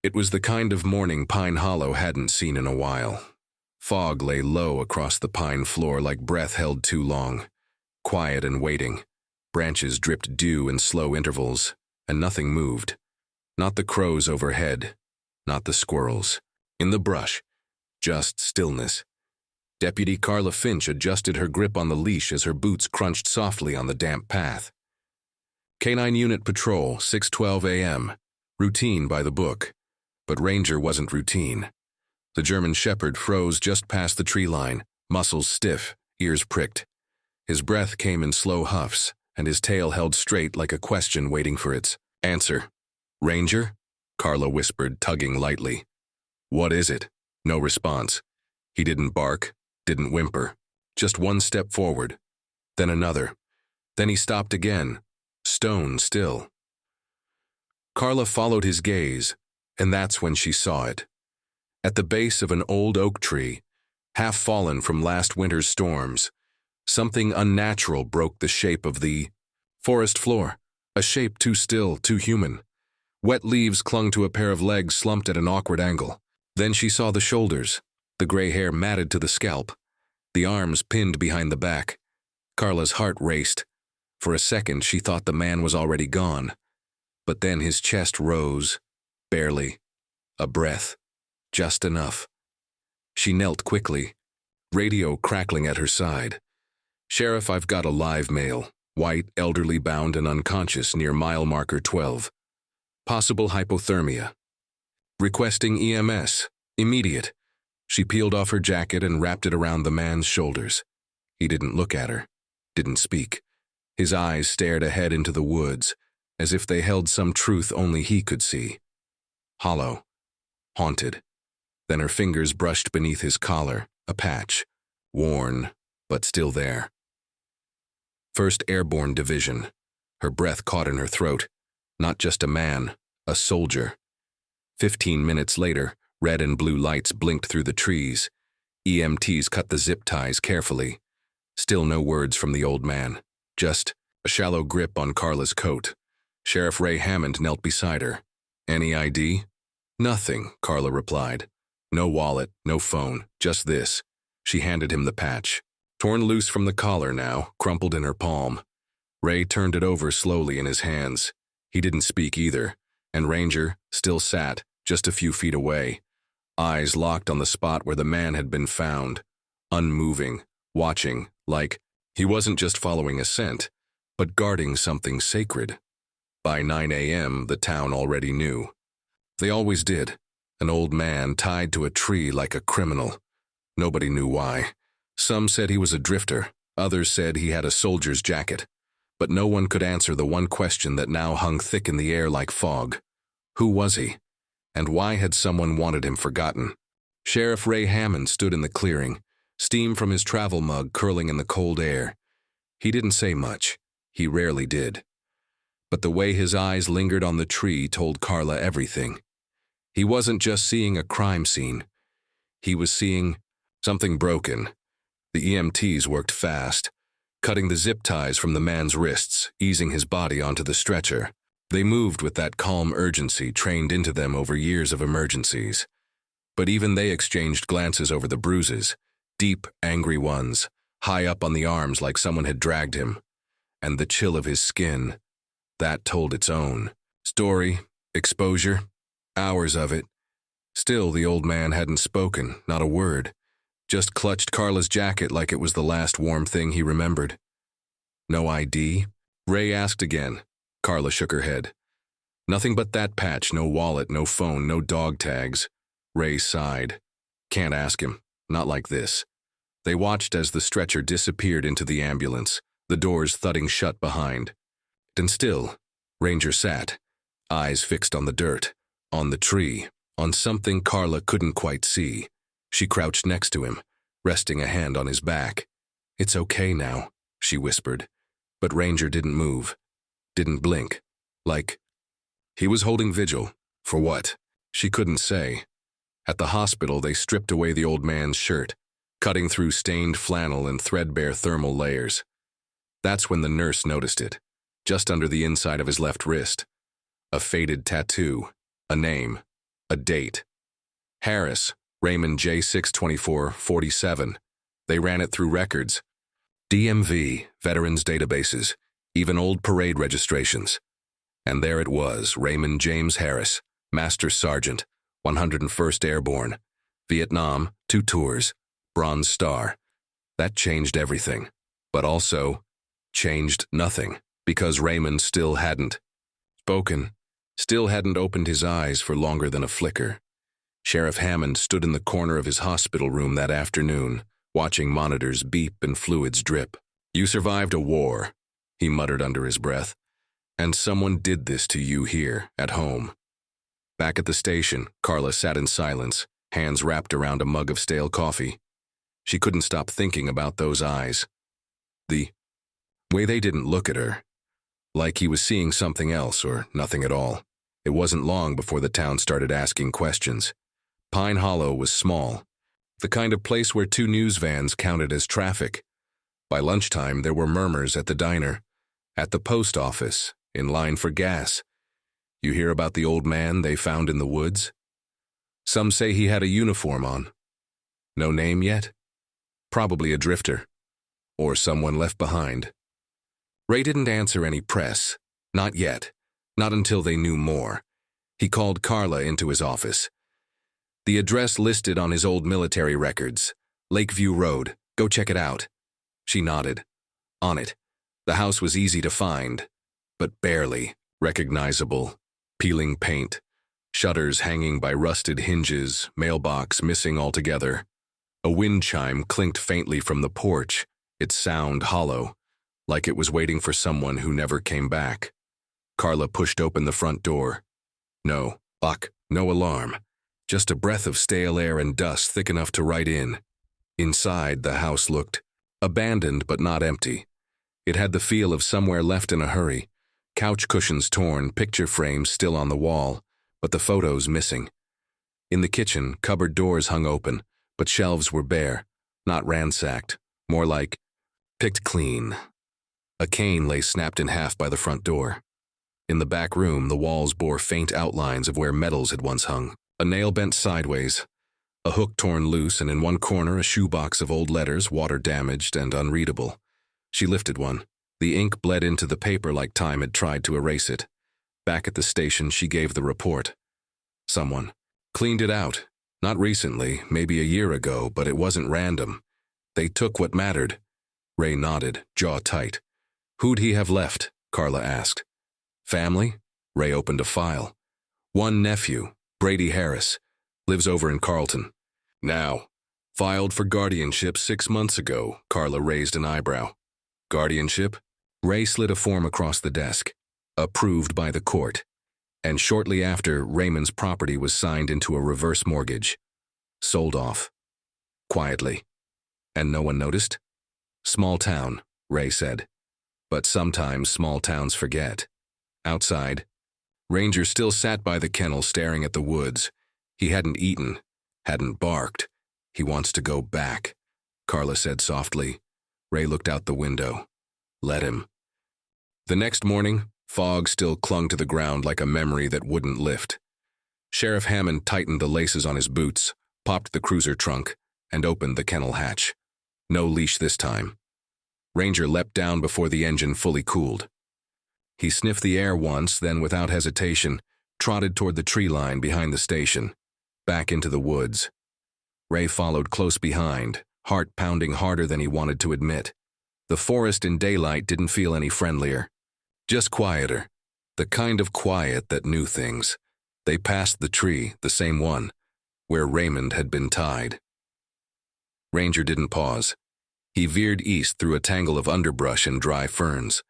It was the kind of morning Pine Hollow hadn't seen in a while. Fog lay low across the pine floor like breath held too long, quiet and waiting. Branches dripped dew in slow intervals, and nothing moved. Not the crows overhead, not the squirrels. In the brush, just stillness. Deputy Carla Finch adjusted her grip on the leash as her boots crunched softly on the damp path. Canine Unit Patrol, 6:12 a.m. Routine by the book. But Ranger wasn't routine. The German Shepherd froze just past the tree line, muscles stiff, ears pricked. His breath came in slow huffs, and his tail held straight like a question waiting for its answer. "Ranger?" Carla whispered, tugging lightly. "What is it?" No response. He didn't bark, didn't whimper. Just one step forward, then another. Then he stopped again, stone still. Carla followed his gaze, and that's when she saw it. At the base of an old oak tree, half fallen from last winter's storms, something unnatural broke the shape of the forest floor, a shape too still, too human. Wet leaves clung to a pair of legs slumped at an awkward angle. Then she saw the shoulders, the gray hair matted to the scalp, the arms pinned behind the back. Carla's heart raced. For a second, she thought the man was already gone. But then his chest rose, barely. A breath. Just enough. She knelt quickly, radio crackling at her side. "Sheriff, I've got a live male, white, elderly, bound and unconscious near mile marker 12. Possible hypothermia. Requesting EMS. Immediate." She peeled off her jacket and wrapped it around the man's shoulders. He didn't look at her, didn't speak. His eyes stared ahead into the woods, as if they held some truth only he could see. Hollow. Haunted. Then her fingers brushed beneath his collar, a patch. Worn, but still there. 1st Airborne Division. Her breath caught in her throat. Not just a man, a soldier. 15 minutes later, red and blue lights blinked through the trees. EMTs cut the zip ties carefully. Still no words from the old man. Just a shallow grip on Carla's coat. Sheriff Ray Hammond knelt beside her. "Any ID?" "Nothing," Carla replied. "No wallet, no phone, just this." She handed him the patch. Torn loose from the collar now, crumpled in her palm. Ray turned it over slowly in his hands. He didn't speak either, and Ranger still sat, just a few feet away. Eyes locked on the spot where the man had been found. Unmoving, watching, like he wasn't just following a scent, but guarding something sacred. By 9 a.m., the town already knew. They always did. An old man tied to a tree like a criminal. Nobody knew why. Some said he was a drifter. Others said he had a soldier's jacket. But no one could answer the one question that now hung thick in the air like fog. Who was he? And why had someone wanted him forgotten? Sheriff Ray Hammond stood in the clearing, steam from his travel mug curling in the cold air. He didn't say much. He rarely did. But the way his eyes lingered on the tree told Carla everything. He wasn't just seeing a crime scene. He was seeing something broken. The EMTs worked fast, cutting the zip ties from the man's wrists, easing his body onto the stretcher. They moved with that calm urgency trained into them over years of emergencies. But even they exchanged glances over the bruises, deep, angry ones, high up on the arms like someone had dragged him. And the chill of his skin, that told its own story, exposure, hours of it. Still, the old man hadn't spoken, not a word. Just clutched Carla's jacket like it was the last warm thing he remembered. "No ID?" Ray asked again. Carla shook her head. "Nothing but that patch, no wallet, no phone, no dog tags." Ray sighed. "Can't ask him, not like this." They watched as the stretcher disappeared into the ambulance, the doors thudding shut behind. And still, Ranger sat, eyes fixed on the dirt, on the tree, on something Carla couldn't quite see. She crouched next to him, resting a hand on his back. "It's okay now," she whispered. But Ranger didn't move, didn't blink. Like, he was holding vigil. For what? She couldn't say. At the hospital, they stripped away the old man's shirt, cutting through stained flannel and threadbare thermal layers. That's when the nurse noticed it, just under the inside of his left wrist. A faded tattoo, a name, A date. Harris, Raymond J. 6/24/47. They ran it through records. DMV, veterans databases, even old parade registrations. And there it was, Raymond James Harris, Master Sergeant, 101st Airborne. Vietnam, 2 tours, Bronze Star. That changed everything, but also changed nothing, because Raymond still hadn't spoken, still hadn't opened his eyes for longer than a flicker. Sheriff Hammond stood in the corner of his hospital room that afternoon, watching monitors beep and fluids drip. "You survived a war," he muttered under his breath, "and someone did this to you here, at home." Back at the station, Carla sat in silence, hands wrapped around a mug of stale coffee. She couldn't stop thinking about those eyes. The way they didn't look at her. Like he was seeing something else or nothing at all. It wasn't long before the town started asking questions. Pine Hollow was small, the kind of place where 2 news vans counted as traffic. By lunchtime, there were murmurs at the diner, at the post office, in line for gas. You hear about the old man they found in the woods? Some say he had a uniform on. No name yet? Probably a drifter, or someone left behind. Ray didn't answer any press, not yet, not until they knew more. He called Carla into his office. The address listed on his old military records, Lakeview Road, go check it out. She nodded. On it, the house was easy to find, but barely recognizable. Peeling paint, shutters hanging by rusted hinges, mailbox missing altogether. A wind chime clinked faintly from the porch, its sound hollow, like it was waiting for someone who never came back. Carla pushed open the front door. No lock, no alarm, just a breath of stale air and dust thick enough to write in. Inside, the house looked abandoned but not empty. It had the feel of somewhere left in a hurry. Couch cushions torn, picture frames still on the wall, but the photos missing. In the kitchen, cupboard doors hung open, but shelves were bare, not ransacked, more like picked clean. A cane lay snapped in half by the front door. In the back room, the walls bore faint outlines of where medals had once hung. A nail bent sideways, a hook torn loose, and in one corner a shoebox of old letters, water-damaged and unreadable. She lifted one. The ink bled into the paper like time had tried to erase it. Back at the station, she gave the report. Someone cleaned it out. Not recently, maybe a year ago, but it wasn't random. They took what mattered. Ray nodded, jaw tight. Who'd he have left? Carla asked. Family? Ray opened a file. One nephew, Brady Harris, lives over in Carlton. Now, filed for guardianship 6 months ago. Carla raised an eyebrow. Guardianship? Ray slid a form across the desk. Approved by the court. And shortly after, Raymond's property was signed into a reverse mortgage. Sold off. Quietly. And no one noticed? Small town, Ray said. But sometimes small towns forget. Outside, Ranger still sat by the kennel staring at the woods. He hadn't eaten, hadn't barked. He wants to go back, Carla said softly. Ray looked out the window. Let him. The next morning, fog still clung to the ground like a memory that wouldn't lift. Sheriff Hammond tightened the laces on his boots, popped the cruiser trunk, and opened the kennel hatch. No leash this time. Ranger leapt down before the engine fully cooled. He sniffed the air once, then without hesitation, trotted toward the tree line behind the station, back into the woods. Ray followed close behind, heart pounding harder than he wanted to admit. The forest in daylight didn't feel any friendlier. Just quieter. The kind of quiet that knew things. They passed the tree, the same one, where Raymond had been tied. Ranger didn't pause. He veered east through a tangle of underbrush and dry ferns.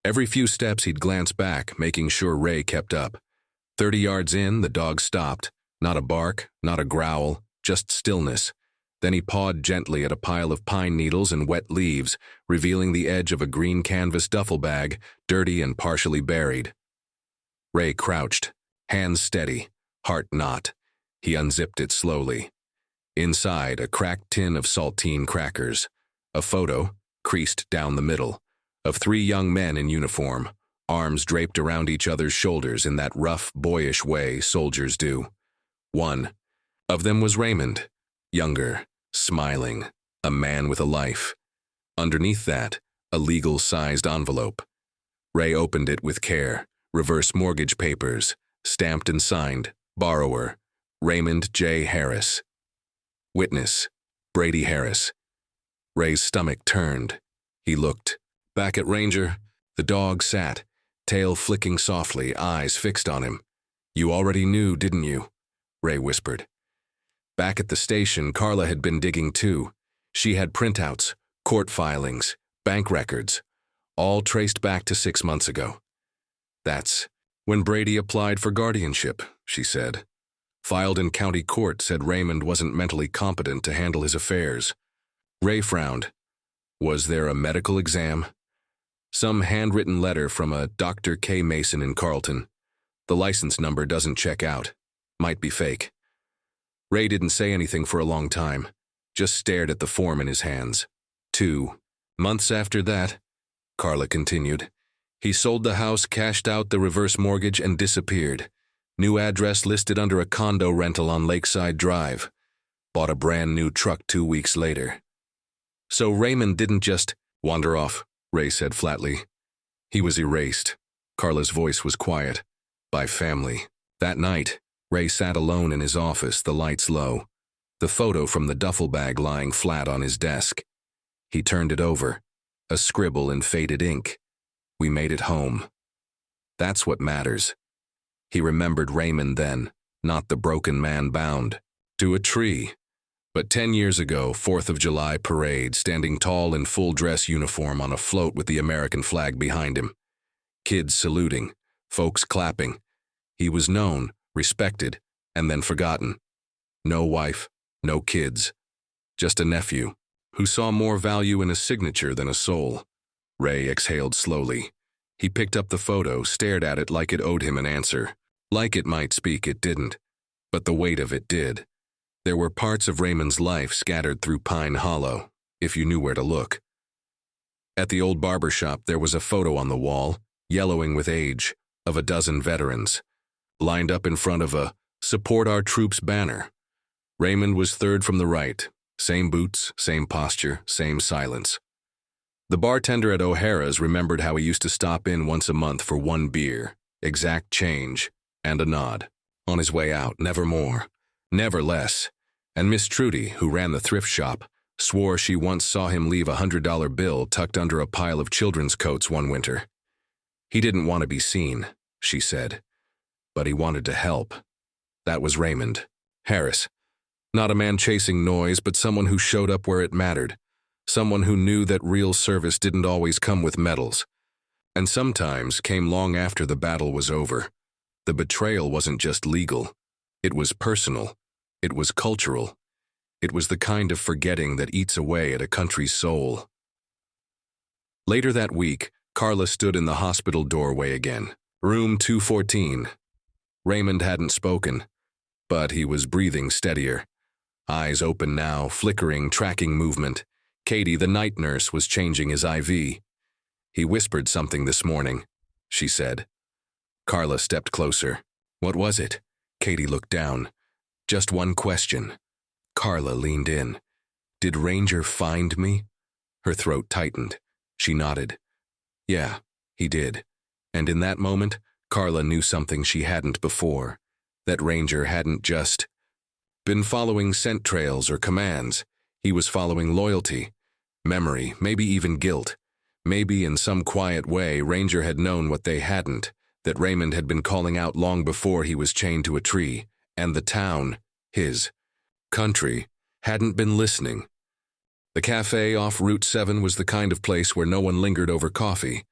Every few steps he'd glance back, making sure Ray kept up. 30 yards in, the dog stopped. Not a bark, not a growl, just stillness. Then he pawed gently at a pile of pine needles and wet leaves, revealing the edge of a green canvas duffel bag, dirty and partially buried. Ray crouched, hands steady, heart not. He unzipped it slowly. Inside, a cracked tin of saltine crackers. A photo, creased down the middle, of 3 young men in uniform, arms draped around each other's shoulders in that rough, boyish way soldiers do. One of them was Raymond, younger, smiling, a man with a life. Underneath that, a legal-sized envelope. Ray opened it with care. Reverse mortgage papers, stamped and signed. Borrower, Raymond J. Harris. Witness, Brady Harris. Ray's stomach turned. He looked back at Ranger. The dog sat, tail flicking softly, eyes fixed on him. "You already knew, didn't you?" Ray whispered. Back at the station, Carla had been digging too. She had printouts, court filings, bank records, all traced back to 6 months ago. "That's when Brady applied for guardianship," she said. "Filed in county court, said Raymond wasn't mentally competent to handle his affairs." Ray frowned. Was there a medical exam? Some handwritten letter from a Dr. K. Mason in Carlton. The license number doesn't check out. Might be fake. Ray didn't say anything for a long time, just stared at the form in his hands. 2 months after that, Carla continued, he sold the house, cashed out the reverse mortgage, and disappeared. New address listed under a condo rental on Lakeside Drive. Bought a brand new truck 2 weeks later. So Raymond didn't just wander off, Ray said flatly. He was erased. Carla's voice was quiet. By family. That night, Ray sat alone in his office, the lights low. The photo from the duffel bag lying flat on his desk. He turned it over. A scribble in faded ink. We made it home. That's what matters. He remembered Raymond then, not the broken man bound to a tree. But 10 years ago, 4th of July parade, standing tall in full dress uniform on a float with the American flag behind him. Kids saluting, folks clapping. He was known, respected, and then forgotten. No wife, no kids. Just a nephew, who saw more value in a signature than a soul. Ray exhaled slowly. He picked up the photo, stared at it like it owed him an answer. Like it might speak, it didn't. But the weight of it did. There were parts of Raymond's life scattered through Pine Hollow, if you knew where to look. At the old barber shop, there was a photo on the wall, yellowing with age, of a dozen veterans, lined up in front of a "Support Our Troops" banner. Raymond was third from the right. Same boots, same posture, same silence. The bartender at O'Hara's remembered how he used to stop in once a month for 1 beer, exact change, and a nod. On his way out, never more, never less. And Miss Trudy, who ran the thrift shop, swore she once saw him leave a $100 bill tucked under a pile of children's coats one winter. He didn't want to be seen, she said, but he wanted to help. That was Raymond Harris. Not a man chasing noise, but someone who showed up where it mattered. Someone who knew that real service didn't always come with medals. And sometimes came long after the battle was over. The betrayal wasn't just legal. It was personal. It was cultural. It was the kind of forgetting that eats away at a country's soul. Later that week, Carla stood in the hospital doorway again. Room 214. Raymond hadn't spoken, but he was breathing steadier. Eyes open now, flickering, tracking movement. Katie, the night nurse, was changing his IV. He whispered something this morning, she said. Carla stepped closer. What was it? Katie looked down. Just one question. Carla leaned in. Did Ranger find me? Her throat tightened. She nodded. Yeah, he did. And in that moment, Carla knew something she hadn't before. That Ranger hadn't just been following scent trails or commands. He was following loyalty, memory, maybe even guilt. Maybe in some quiet way, Ranger had known what they hadn't, that Raymond had been calling out long before he was chained to a tree, and the town, his country, hadn't been listening. The cafe off Route 7 was the kind of place where no one lingered over coffee,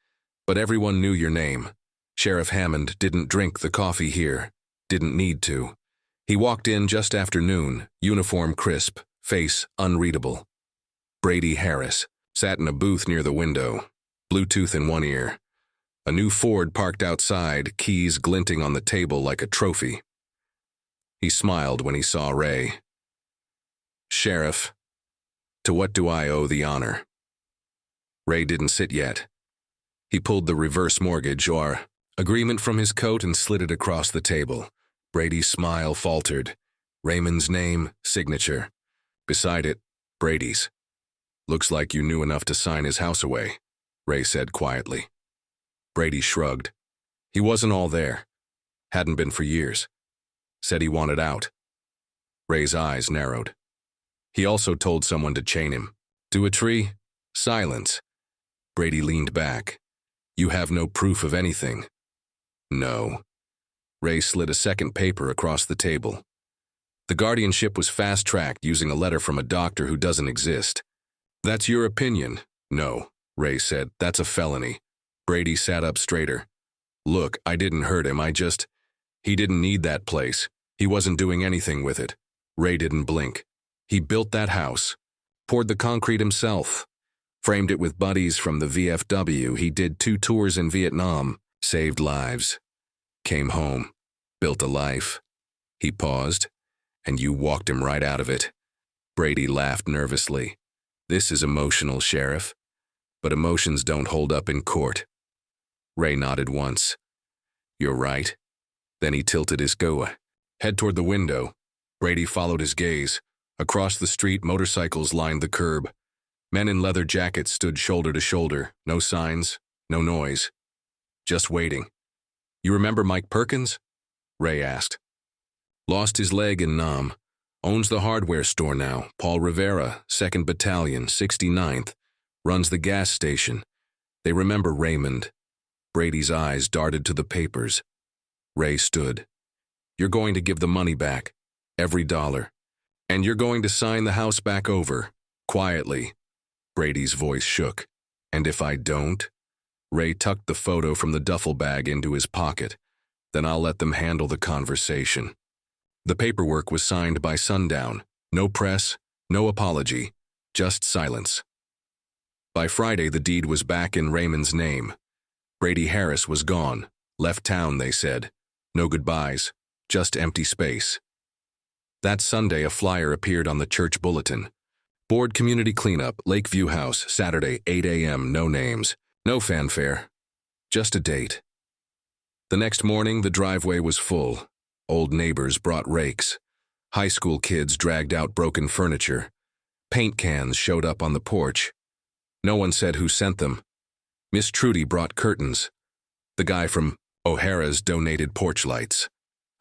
but everyone knew your name. Sheriff Hammond didn't drink the coffee here, didn't need to. He walked in just after noon, uniform crisp, face unreadable. Brady Harris sat in a booth near the window, Bluetooth in one ear. A new Ford parked outside, keys glinting on the table like a trophy. He smiled when he saw Ray. Sheriff, to what do I owe the honor? Ray didn't sit yet. He pulled the reverse mortgage or agreement from his coat and slid it across the table. Brady's smile faltered. Raymond's name, signature. Beside it, Brady's. Looks like you knew enough to sign his house away, Ray said quietly. Brady shrugged. He wasn't all there. Hadn't been for years. Said he wanted out. Ray's eyes narrowed. He also told someone to chain him. To a tree? Silence. Brady leaned back. You have no proof of anything. No. Ray slid a second paper across the table. The guardianship was fast-tracked using a letter from a doctor who doesn't exist. That's your opinion. No, Ray said. That's a felony. Brady sat up straighter. Look, I didn't hurt him. He didn't need that place. He wasn't doing anything with it. Ray didn't blink. He built that house. Poured the concrete himself. Framed it with buddies from the VFW. He did 2 tours in Vietnam. Saved lives. Came home. Built a life. He paused, and you walked him right out of it. Brady laughed nervously. This is emotional, Sheriff. But emotions don't hold up in court. Ray nodded once. You're right. Then he tilted his head toward the window. Brady followed his gaze. Across the street, motorcycles lined the curb. Men in leather jackets stood shoulder to shoulder. No signs, no noise. Just waiting. You remember Mike Perkins? Ray asked. Lost his leg in Nam. Owns the hardware store now. Paul Rivera, 2nd Battalion, 69th. Runs the gas station. They remember Raymond. Brady's eyes darted to the papers. Ray stood. You're going to give the money back. Every dollar. And you're going to sign the house back over. Quietly. Brady's voice shook. And if I don't? Ray tucked the photo from the duffel bag into his pocket. Then I'll let them handle the conversation. The paperwork was signed by sundown. No press, no apology, just silence. By Friday, the deed was back in Raymond's name. Brady Harris was gone. Left town, they said. No goodbyes, just empty space. That Sunday, a flyer appeared on the church bulletin. Board community cleanup, Lakeview House, Saturday, 8 a.m., no names, no fanfare, just a date. The next morning, the driveway was full. Old neighbors brought rakes. High school kids dragged out broken furniture. Paint cans showed up on the porch. No one said who sent them. Miss Trudy brought curtains. The guy from O'Hara's donated porch lights.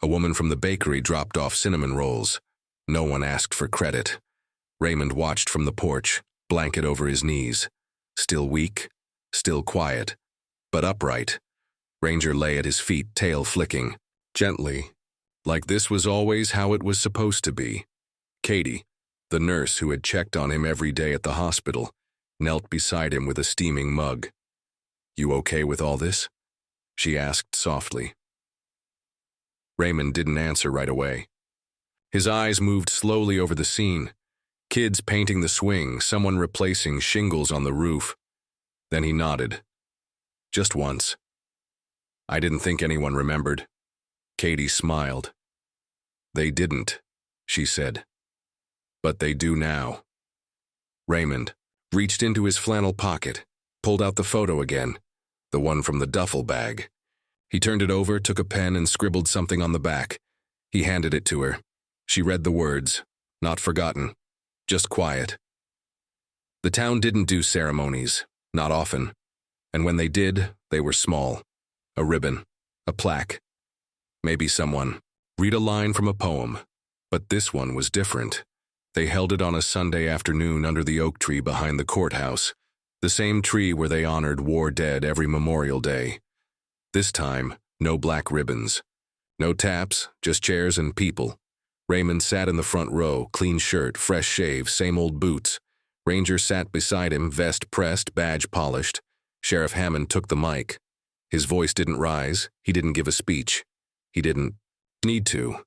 A woman from the bakery dropped off cinnamon rolls. No one asked for credit. Raymond watched from the porch, blanket over his knees. Still weak, still quiet, but upright. Ranger lay at his feet, tail flicking, gently, like this was always how it was supposed to be. Katie, the nurse who had checked on him every day at the hospital, knelt beside him with a steaming mug. You okay with all this? She asked softly. Raymond didn't answer right away. His eyes moved slowly over the scene. Kids painting the swing, someone replacing shingles on the roof. Then he nodded. Just once. I didn't think anyone remembered. Katie smiled. They didn't, she said. But they do now. Raymond reached into his flannel pocket, pulled out the photo again, the one from the duffel bag. He turned it over, took a pen, and scribbled something on the back. He handed it to her. She read the words, not forgotten, just quiet. The town didn't do ceremonies, not often, and when they did, they were small. A ribbon, a plaque, maybe someone. Read a line from a poem, but this one was different. They held it on a Sunday afternoon under the oak tree behind the courthouse, the same tree where they honored war dead every Memorial Day. This time, no black ribbons. No taps, just chairs and people. Raymond sat in the front row, clean shirt, fresh shave, same old boots. Ranger sat beside him, vest pressed, badge polished. Sheriff Hammond took the mic. His voice didn't rise, he didn't give a speech. He didn't need to.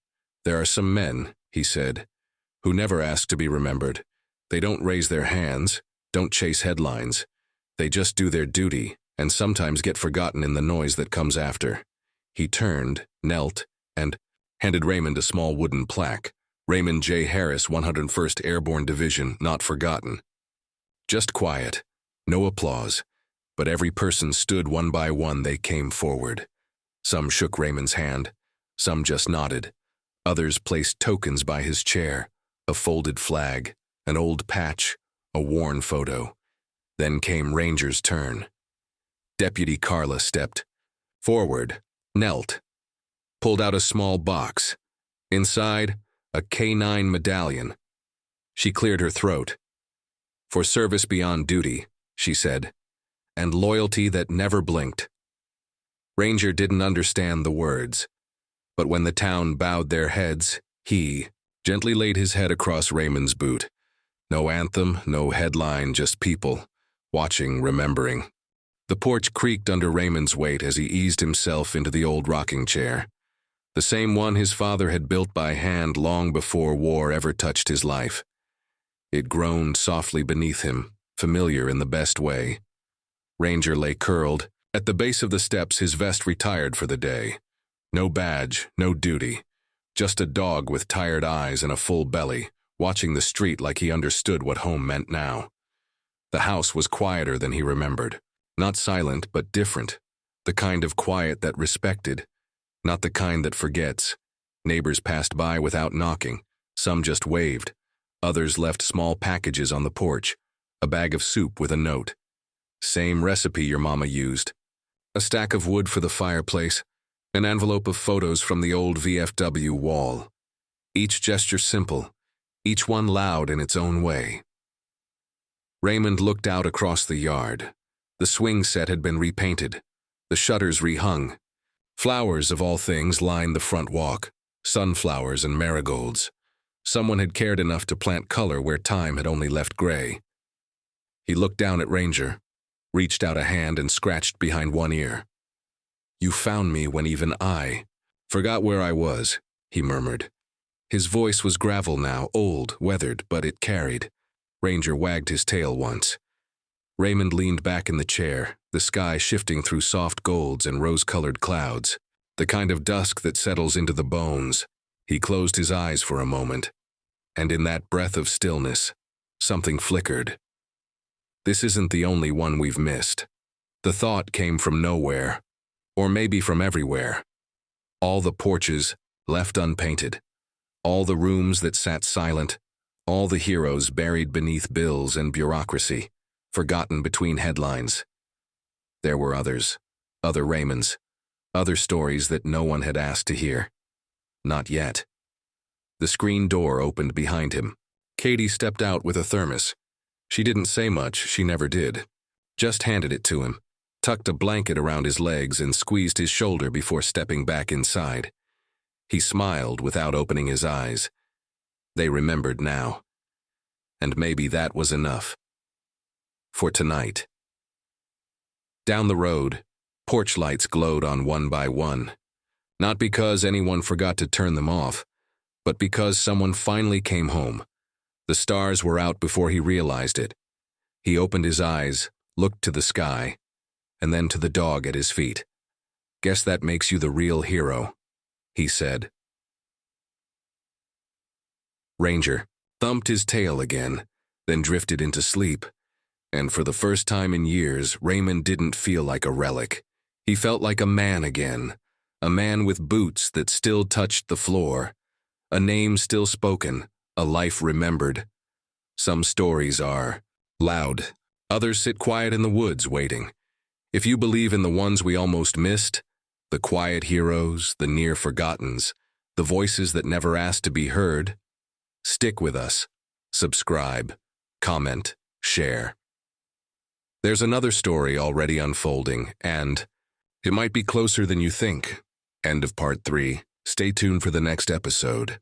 There are some men, he said, who never ask to be remembered. They don't raise their hands, don't chase headlines. They just do their duty, and sometimes get forgotten in the noise that comes after. He turned, knelt, and handed Raymond a small wooden plaque. Raymond J. Harris, 101st Airborne Division, not forgotten. Just quiet, no applause, but every person stood one by one. They came forward. Some shook Raymond's hand, some just nodded. Others placed tokens by his chair, a folded flag, an old patch, a worn photo. Then came Ranger's turn. Deputy Carla stepped forward, knelt, pulled out a small box. Inside, a K9 medallion. She cleared her throat. "For service beyond duty," she said, "and loyalty that never blinked." Ranger didn't understand the words, but when the town bowed their heads, he gently laid his head across Raymond's boot. No anthem, no headline, just people, watching, remembering. The porch creaked under Raymond's weight as he eased himself into the old rocking chair, the same one his father had built by hand long before war ever touched his life. It groaned softly beneath him, familiar in the best way. Ranger lay curled. At the base of the steps, his vest retired for the day. No badge, no duty. Just a dog with tired eyes and a full belly, watching the street like he understood what home meant now. The house was quieter than he remembered. Not silent, but different. The kind of quiet that respected, not the kind that forgets. Neighbors passed by without knocking. Some just waved. Others left small packages on the porch, a bag of soup with a note. "Same recipe your mama used." A stack of wood for the fireplace, an envelope of photos from the old VFW wall. Each gesture simple, each one loud in its own way. Raymond looked out across the yard. The swing set had been repainted, the shutters rehung. Flowers of all things lined the front walk, sunflowers and marigolds. Someone had cared enough to plant color where time had only left gray. He looked down at Ranger, reached out a hand and scratched behind one ear. "You found me when even I forgot where I was," he murmured. His voice was gravel now, old, weathered, but it carried. Ranger wagged his tail once. Raymond leaned back in the chair, the sky shifting through soft golds and rose-colored clouds, the kind of dusk that settles into the bones. He closed his eyes for a moment, and in that breath of stillness, something flickered. This isn't the only one we've missed. The thought came from nowhere, or maybe from everywhere. All the porches left unpainted, all the rooms that sat silent, all the heroes buried beneath bills and bureaucracy, forgotten between headlines. There were others, other Raymonds, other stories that no one had asked to hear. Not yet. The screen door opened behind him. Katie stepped out with a thermos. She didn't say much, she never did. Just handed it to him, tucked a blanket around his legs and squeezed his shoulder before stepping back inside. He smiled without opening his eyes. They remembered now. And maybe that was enough. For tonight. Down the road, porch lights glowed on one by one. Not because anyone forgot to turn them off, but because someone finally came home. The stars were out before he realized it. He opened his eyes, looked to the sky, and then to the dog at his feet. "Guess that makes you the real hero," he said. Ranger thumped his tail again, then drifted into sleep. And for the first time in years, Raymond didn't feel like a relic. He felt like a man again, a man with boots that still touched the floor, a name still spoken, a life remembered. Some stories are loud, others sit quiet in the woods waiting. If you believe in the ones we almost missed, the quiet heroes, the near forgottens, the voices that never asked to be heard, stick with us. Subscribe, comment, share. There's another story already unfolding, and it might be closer than you think. End of part 3. Stay tuned for the next episode.